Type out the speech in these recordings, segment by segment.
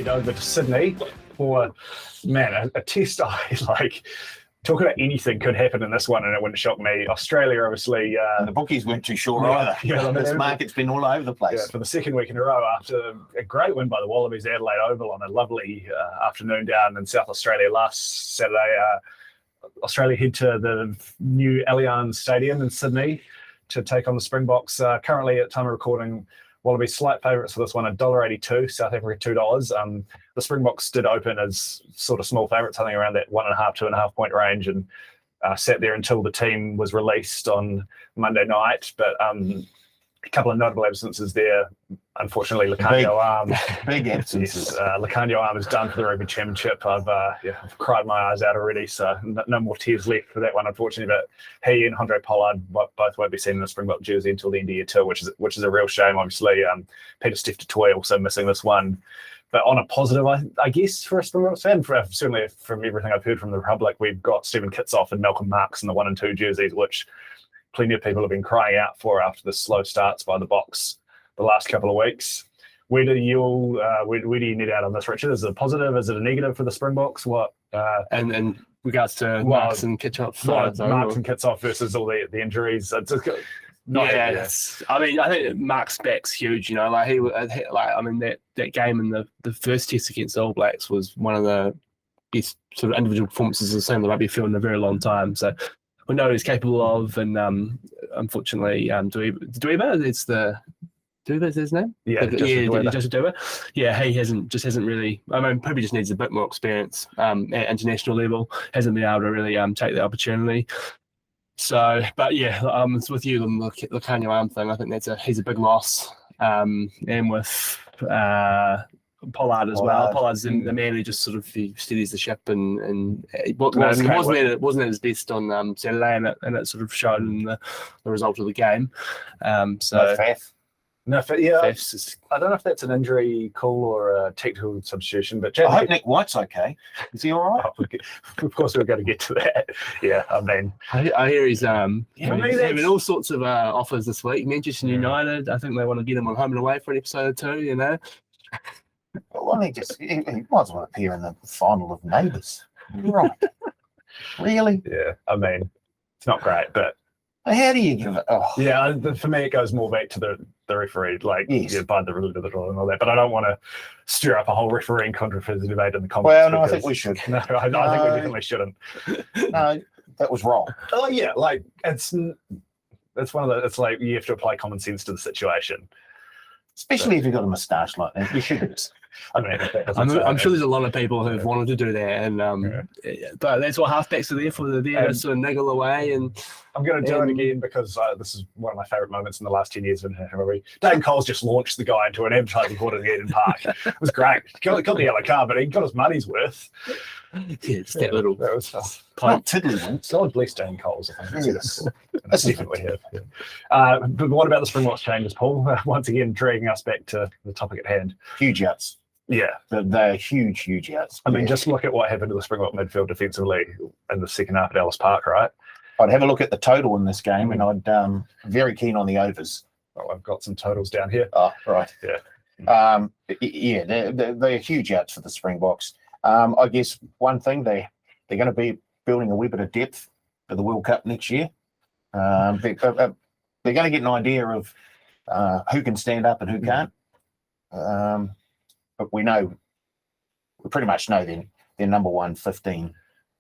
head over to Sydney for, man, a test. Talk about anything could happen in this one, and it wouldn't shock me. Australia, obviously. The bookies weren't too sure either. Yeah, this market's been all over the place. Yeah, for the second week in a row, after a great win by the Wallabies at Adelaide Oval on a lovely afternoon down in South Australia last Saturday, Australia head to the new Allianz Stadium in Sydney to take on the Springboks. Currently, at time of recording, Wallabies slight favourites for this one, $1.82, South Africa $2. The Springboks did open as sort of small favourites, I think around that 1.5, 2.5 point range, and sat there until the team was released on Monday night. But a couple of notable absences there. Unfortunately, Lacanio Arm. Big absences. Lacanio Arm is done for the Rugby Championship. I've cried my eyes out already, so no more tears left for that one, unfortunately. But he and Andre Pollard both won't be seen in the Springbok jersey until the end of year two, which is a real shame, obviously. Peter Steph-Toy also missing this one. But on a positive, I guess, for a Springboks fan, certainly from everything I've heard from the Republic, we've got Stephen Kitsoff and Malcolm Marks in the 1 and 2 jerseys, which plenty of people have been crying out for after the slow starts by the Boks the last couple of weeks. Where do you net out on this, Richard? Is it a positive? Is it a negative for the Springboks? What? And regards to Marks and Kitsoff, Marks and Kitsoff versus all the injuries. It's just I mean, I think Mark's back's huge. You know, that game in the first test against the All Blacks was one of the best sort of individual performances I've seen on the rugby field in a very long time. So we know what he's capable of, and unfortunately, Dweeba, it's the Dweeba is his name. Just Dweeba. Yeah, he hasn't really. I mean, probably just needs a bit more experience at international level. Hasn't been able to really take the opportunity. So, but yeah, it's with you on the Lacanio Arm thing. I think he's a big loss, and with Pollard as well. Pollard's the man who just sort of steadies the ship, and it wasn't at his best on Saturday, and it sort of showed in the result of the game. I don't know if that's an injury call or a technical substitution, but I hope Nick White's okay. Is he all right? Of course, we're going to get to that. Yeah, I mean, I hear he's having all sorts of offers this week. Manchester United, I think they want to get him on home and away for an episode or two. You know. Well, he might as well appear in the final of Neighbours. Right. Really? Yeah, I mean, it's not great, but how do you give it? Oh. Yeah, for me, it goes more back to the referee, by the rule of the draw and all that. But I don't want to stir up a whole refereeing controversy debate in the comments. Well, no, I think we should. No, I think we definitely shouldn't. No, that was wrong. Oh yeah, it's one of the. It's like you have to apply common sense to the situation. Especially if you've got a moustache like that, you should. I mean, I'm sure there's a lot of people who've wanted to do that, and but that's what halfbacks are there for. They're there to sort of niggle away. And I'm going to do it again because this is one of my favourite moments in the last 10 years in Rugby. Dane Coles just launched the guy into an advertising board at Eden Park. It was great. He got the yellow card, but he got his money's worth. Yeah, it's that little. That was not tiddly. God bless Dane Coles. That's definitely have. Yeah. But what about the Springboks changes, Paul? Once again, dragging us back to the topic at hand. Huge outs. Yeah. They're huge outs. I mean, just look at what happened to the Springbok midfield defensively in the second half at Ellis Park, right? I'd have a look at the total in this game, and I'm very keen on the overs. Oh, I've got some totals down here. Oh, right. Yeah. They're huge outs for the Springboks. I guess one thing, they're going to be building a wee bit of depth for the World Cup next year. They're going to get an idea of who can stand up and who can't. But we pretty much know they're number 115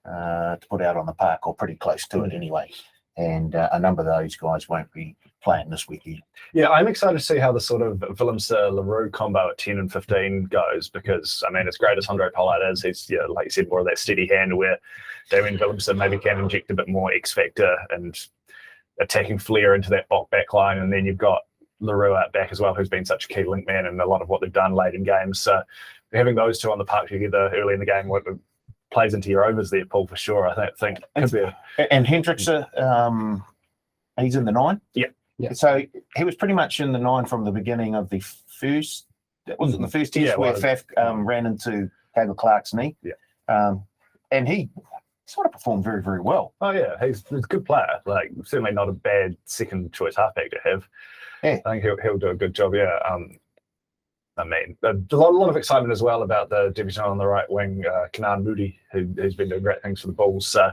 to put out on the park, or pretty close to it anyway. And a number of those guys won't be playing this weekend. Yeah, I'm excited to see how the sort of Willemse-Leroux combo at 10 and 15 goes, because, I mean, as great as Andre Pollard is, he's, like you said, more of that steady hand where Damien Willemse maybe can inject a bit more X factor and attacking flair into that back line. And then you've got Leroux out back as well, who's been such a key link man in a lot of what they've done late in games. So having those two on the park together early in the game plays into your overs there, Paul, for sure. I think could be and Hendricks, he's in the 9. Yeah. So he was pretty much in the 9 from the beginning of the first. Was it the first test where Faf ran into Caleb Clark's knee? Yeah. And he sort of performed very, very well. Oh yeah, he's a good player. Like, certainly not a bad second choice halfback to have. Yeah. I think he'll do a good job. Yeah. I mean, a lot of excitement as well about the division on the right wing, Kanan Moody, who's been doing great things for the Bulls. So,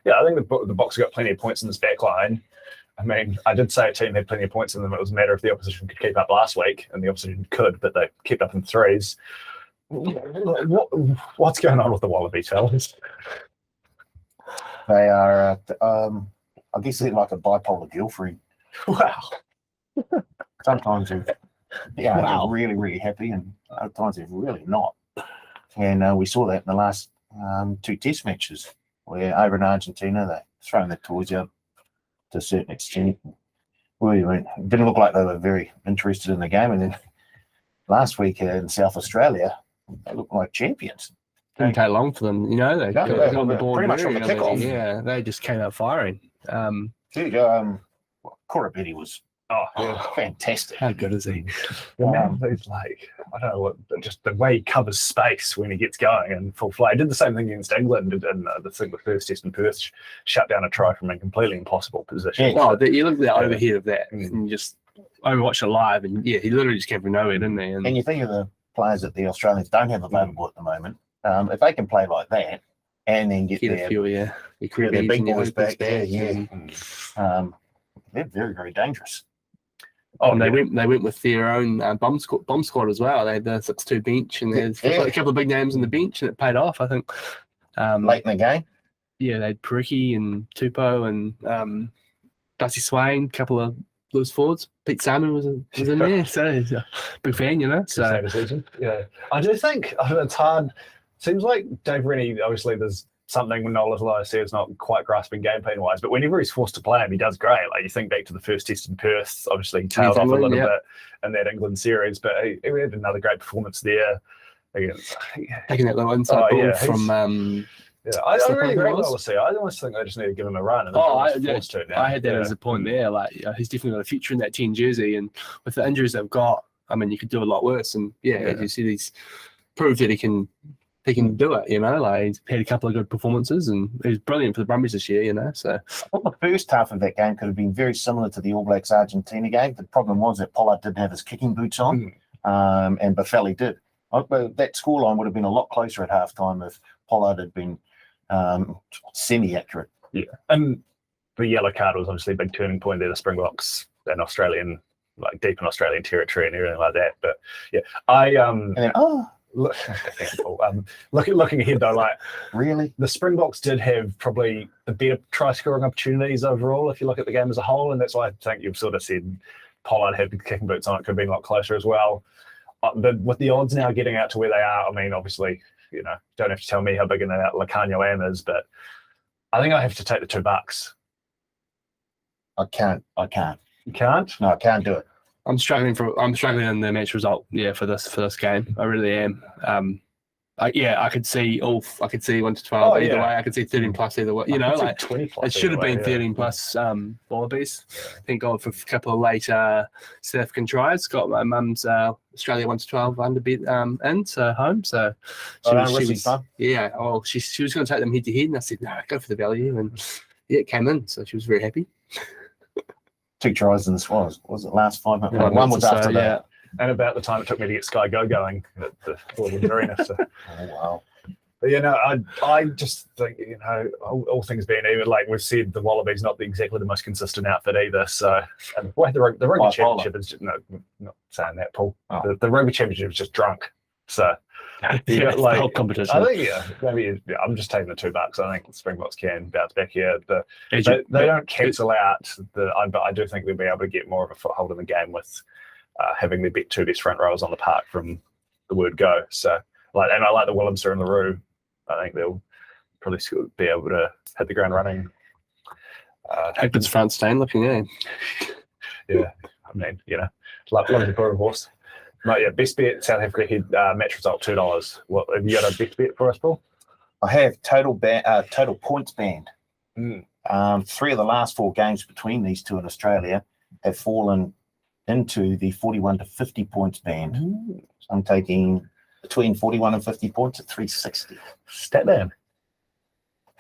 yeah, I think the Boks have got plenty of points in this back line. I mean, I did say a team had plenty of points in them. It was a matter if the opposition could keep up last week, and the opposition could, but they kept up in threes. What's going on with the Wallabies, fellas? They are, I guess they're like a bipolar girlfriend. Wow. Sometimes they're really, really happy, and other times they're really not. And we saw that in the last 2 test matches, where over in Argentina, they're throwing their toys out to a certain extent. It didn't look like they were very interested in the game. And then last week in South Australia, they looked like champions. Didn't take long for them, you know. They got on the board pretty much from the kickoff. Yeah, they just came out firing. Korobedi was fantastic. How good is he? The man who's like, I don't know what, just the way he covers space when he gets going and full flight. He did the same thing against England and the first test in Perth, shut down a try from a completely impossible position. Yeah. Oh, you look at the overhead of that and you just overwatch it live, and he literally just came from nowhere, didn't he? And you think of the players that the Australians don't have available at the moment. If they can play like that and then get their big boys back there, they're very, very dangerous. Oh, and they went with their own bomb squad as well. They had the 6-2 bench, and there's a couple of big names on the bench, and it paid off, I think. Late in the game? Yeah, they had Pariki and Tupou and Dusty Swain, a couple of loose forwards. Pete Salmon was in there, so he's a big fan, you know. So yeah, I do think it's hard. Seems like Dave Rennie, obviously, there's something when Nola Lolosea is not quite grasping game plan wise, but whenever he's forced to play him, he does great. Like you think back to the first test in Perth, obviously he tailed off a little bit in that England series, but he had another great performance there. Taking that little inside ball from. I really rate Lolosea. I almost think they just need to give him a run. And I had that as a point there. Like he's definitely got a future in that 10 jersey, and with the injuries they've got, I mean, you could do a lot worse. And as you see, he's proved that he can do it, you know, like he's had a couple of good performances and he was brilliant for the Brumbies this year, you know. So I thought the first half of that game could have been very similar to the All Blacks Argentina game. The problem was that Pollard didn't have his kicking boots on, and Baffelli did. That scoreline would have been a lot closer at halftime if Pollard had been semi-accurate. Yeah, and the yellow card was obviously a big turning point there. The Springboks and Australian, like deep in Australian territory and everything like that. But looking ahead though, like really, the Springboks did have probably the better try scoring opportunities overall if you look at the game as a whole, and that's why I think you've sort of said Pollard had the kicking boots on. It could have been a lot closer as well. With the odds now getting out to where they are, I mean, obviously, you know, don't have to tell me how big an Lacanio Am is, but I think I have to take the $2. I can't. You can't? No, I can't do it. I'm struggling in the match result. Yeah, for this game, I really am. I could see 1 to 12 either way. I could see 13 plus either way. You know, like 20 plus it should have been 13 plus Wallabies. Thank God for a couple of late South African tries. Got my mum's Australia 1 to 12 underbet home. So she was fun. Yeah. Oh, she was going to take them head to head, and I said no, go for the value, and it came in. So she was very happy. 2 tries in this was it last 5 minutes? One was after that. Yeah. And about the time it took me to get Sky Go going at the Wallabies Arena. So. Oh, wow. But, you know, I just think, you know, all things being even, like we've said, the Wallabies not exactly the most consistent outfit either. So, and the Rugby Championship is just, no, not saying that, Paul. Oh. The Rugby Championship is just drunk. So, the whole competition. I think, I'm just taking the $2. I think the Springboks can bounce back here. They don't cancel out, but I do think they'll be able to get more of a foothold in the game with having their 2 best front rowers on the park from the word go. So, and I like the Willemser and the Roo. I think they'll probably be able to hit the ground running. Hagman's front stain looking in. Yeah, I mean, you know, love the quarter horse. No, yeah, best bet South Africa head match result $2. What have you got a best bet for us, Paul? I have total points band. 3 of the last 4 games between these two in Australia have fallen into the 41 to 50 points band. So I'm taking between 41 and 50 points at 360. Stat man.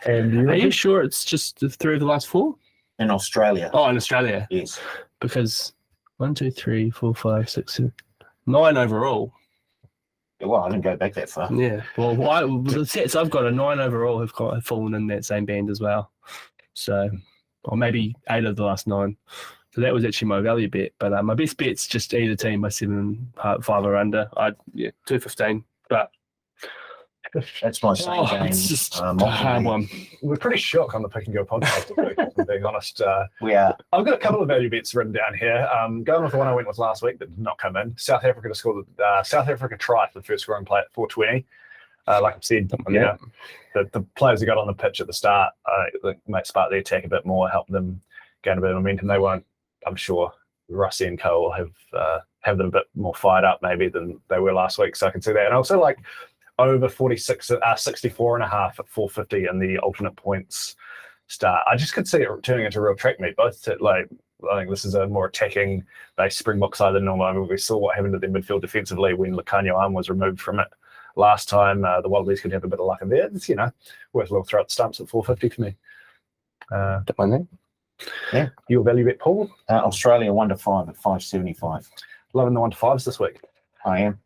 And are you sure it's just the 3 of the last 4? In Australia. Oh, in Australia. Yes. Because 1, 2, 3, 4, 5, 6, 7, 9 overall. Well, I didn't go back that far. Yeah. Well, the sets I've got a 9 overall have fallen in that same band as well. So, or maybe 8 of the last 9. So that was actually my value bet. But my best bet's just either team by 7, 5 or under. 215. But That's my same game. it's just a multi-league. hard one. We're pretty shook on the Pick and Go podcast, if I'm being honest. We are. I've got a couple of value bets written down here. Going with the one I went with last week that did not come in. South Africa to score South Africa try for the first scoring play at 4:20. Like I've said, the players who got on the pitch at the start might spark the attack a bit more, help them gain a bit of momentum. They won't. I'm sure Russie and Co will have them a bit more fired up maybe than they were last week. So I can see that, and also like over 64 and a half at 450 in the alternate points start. I just could see it turning into a real track meet. I think this is a more attacking based Springbok side than normal. I mean, we saw what happened to their midfield defensively when Lacanio Arm was removed from it last time. The Wallabies could have a bit of luck in there. It's, worth a little throw at the stumps at 450 for me. Don't mind that. Yeah. Your value bet, Paul? Australia 1 to 5 at 575. Loving the 1 to 5s this week. I am.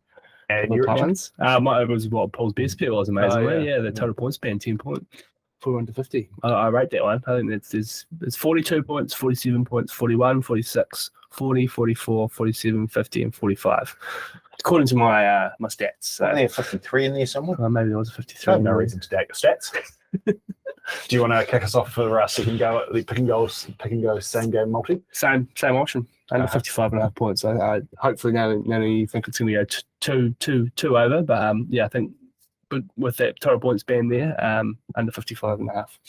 And Your your ones? It was what Paul's best bet was amazingly. yeah. The total points span 10 points. 4 to 50. I rate that one. I think it's 42 points, 47 points, 41, 46, 40, 44, 47, 50, and 45. According to my my stats. So, Are there 53 in there somewhere? maybe there was a 53. no reason to doubt your stats. Do you want to kick us off for second go at the pick and go same game multi? Same option. Under 55 and a half points. I hopefully now you think it's going to go two over, but I think but with that total points band there, under 55 and a half.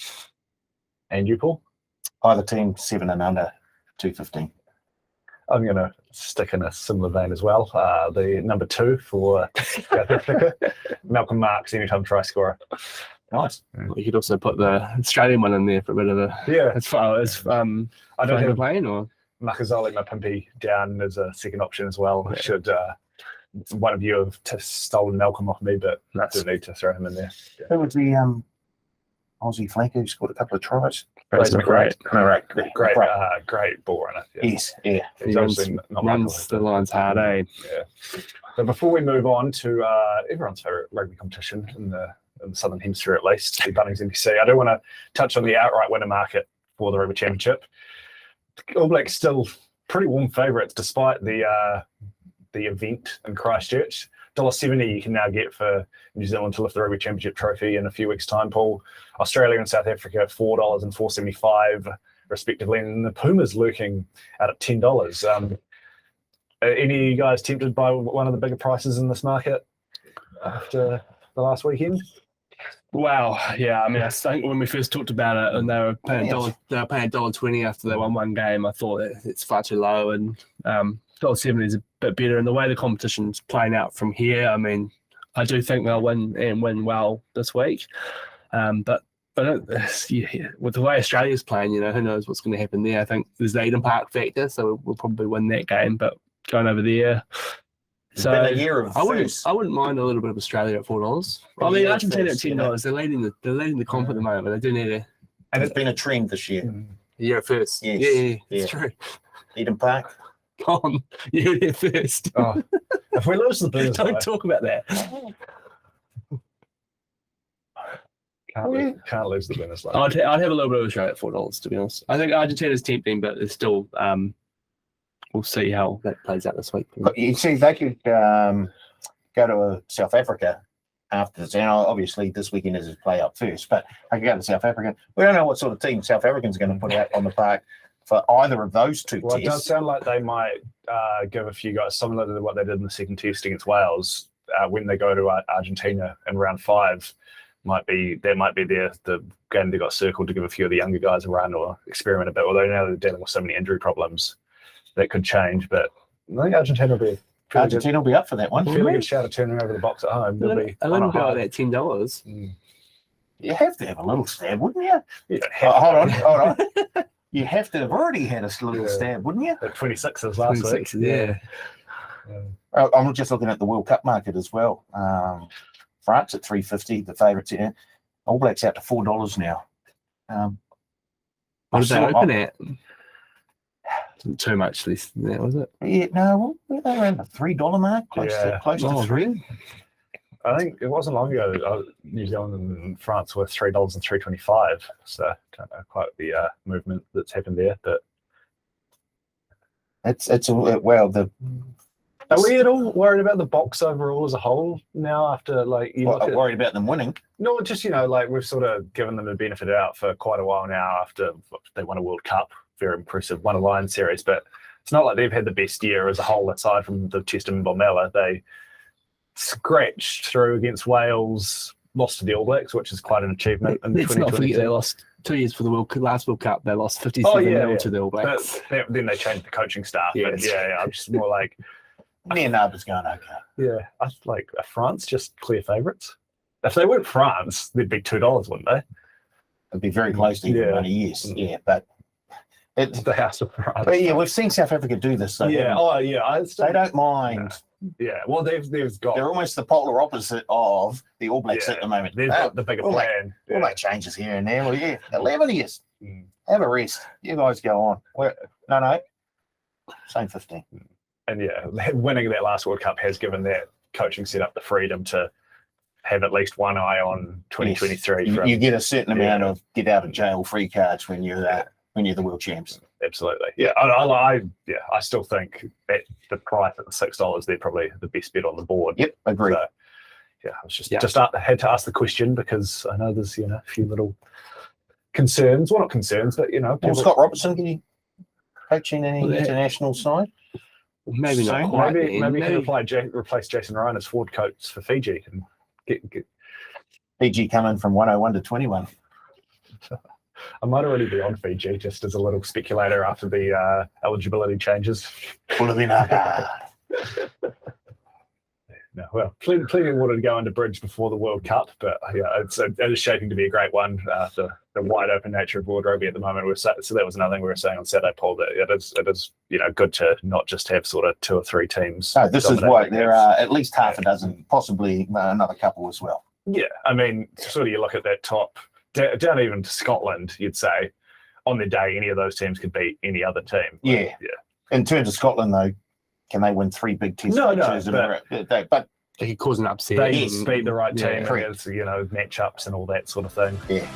And you, Paul? Either team 7 and under 215. I'm going to stick in a similar vein as well. The number 2 for South Africa, Malcolm Marks, anytime try scorer. Nice. You could also put the Australian one in there for a bit of a. Yeah. As far as I don't have playing or Makazole, my pimpy, down as a second option as well. Yeah. Should one of you have stolen Malcolm off me, but I do need to throw him in there. Who was the Aussie flanker who scored a couple of tries? Fraser McRae. Great ball runner. Yeah. Yes, yeah. He's obviously not runs the lines hard, eh? Yeah. So before we move on to everyone's favourite rugby competition in the Southern Hemisphere at least, the Bunnings NPC, I do want to touch on the outright winner market for the Rugby Championship. All Blacks still pretty warm favourites despite the event in Christchurch. $1.70 you can now get for New Zealand to lift the Rugby Championship trophy in a few weeks' time, Paul. Australia and South Africa $4 and $4.75 respectively, and the Pumas lurking out at $10. Any of you guys tempted by one of the bigger prices in this market after the last weekend? Wow, yeah. I mean, I think when we first talked about it, and they were paying $1.20 after they won one game, I thought it's far too low, and $1.70 is a bit better. And the way the competition's playing out from here, I mean, I do think they'll win well this week. But with the way Australia's playing, who knows what's going to happen there? I think there's the Eden Park factor, so we'll probably win that game. But going over there. It's been a year of I wouldn't mind a little bit of Australia at $4. I mean, Argentina at $10. They're leading the comp at the moment. But they do need and it's been a trend this year. a year at first. Yes. Yeah, Yeah. it's true. Eden Park. Come on, you're there first. Oh, if we lose the Blues, Don't talk about that. can't lose the Blues. I'd have a little bit of Australia at $4, to be honest. I think Argentina's tempting, but it's still. We'll see how that plays out this week. But you see, they could go to South Africa after this. Now, obviously, this weekend is his play up first, but they could go to South Africa. We don't know what sort of team South Africans are going to put out on the park for either of those two Well, it does tests. sound like they might give a few guys similar to what they did in the second test against Wales when they go to Argentina in round 5. Might be the game they got circled to give a few of the younger guys a run or experiment a bit. Although now they're dealing with so many injury problems, that could change. But I think Argentina will be Argentina will be up for that one. fairly good shout of turning over the box at home. They'll be I on let a them go high. at that $10. You have to have a little stab, wouldn't you? Yeah, Hold on. You have to have already had a little stab, wouldn't you? the 26ers last week. 26, yeah. I'm just looking at the World Cup market as well. France at $3.50, the favourites here. All Blacks out to $4 now. What did they saw- open at? Wasn't too much less than that, was it? Yeah, no, they're around the $3 mark, close to Yeah. close Oh, to 3. really? I think it wasn't long ago. New Zealand and France were $3 and $3.25. So don't know quite the movement that's happened there. But are we at all worried about the box overall as a whole now? After worried about them winning. No, just we've sort of given them the benefit out for quite a while now. After they won a World Cup, very impressive, won a Lion series, but it's not like they've had the best year as a whole aside from the Test in Bomela. They scratched through against Wales, lost to the All Blacks, which is quite an achievement. Let's not forget they lost 2 years for the last World Cup. They lost 57-0 to the All Blacks. But then they changed the coaching staff. Yeah, but I'm just more like, me and Nub is going okay. Yeah, I like France just clear favourites. If they weren't France, they'd be $2, wouldn't they? It'd be very close to even money, yes. Yeah, but it's the House of France. But yeah, we've seen South Africa do this. So they don't mind. Yeah, well, they've got. They're almost the polar opposite of the All Blacks at the moment. They've got the bigger plan. We'll make changes here and there. Well, 11 years. Have a rest. You guys go on. No, same 15. And winning that last World Cup has given that coaching setup the freedom to have at least one eye on 2023. Yes. You get a certain amount of get out of jail free cards when you're the world champs. Absolutely. Yeah, I still think at the price at the $6, they're probably the best bet on the board. Yep, agree. So, I was just had to ask the question because I know there's a few little concerns. Well, not concerns, but Well, Scott Robertson, can you coaching any international side? Maybe not quite. Maybe he can replace Jason Ryan as forward coach for Fiji and get Fiji coming from 101 to 21. I might already be on Fiji just as a little speculator after the eligibility changes. Would have been No, well, plenty of water to go under bridge before the World Cup, but it is shaping to be a great one. The wide open nature of world rugby at the moment. So that was another thing we were saying on Saturday, Paul. That it is good to not just have sort of 2 or 3 teams. No, this is what there are at least half a dozen, possibly another couple as well. Yeah, I mean, sort of you look at that top down even to Scotland. You'd say on their day, any of those teams could beat any other team. Yeah. In terms of Scotland, though, can they win 3 big Test matches? But they could cause an upset. They beat the right team. There's matchups and all that sort of thing. Yeah.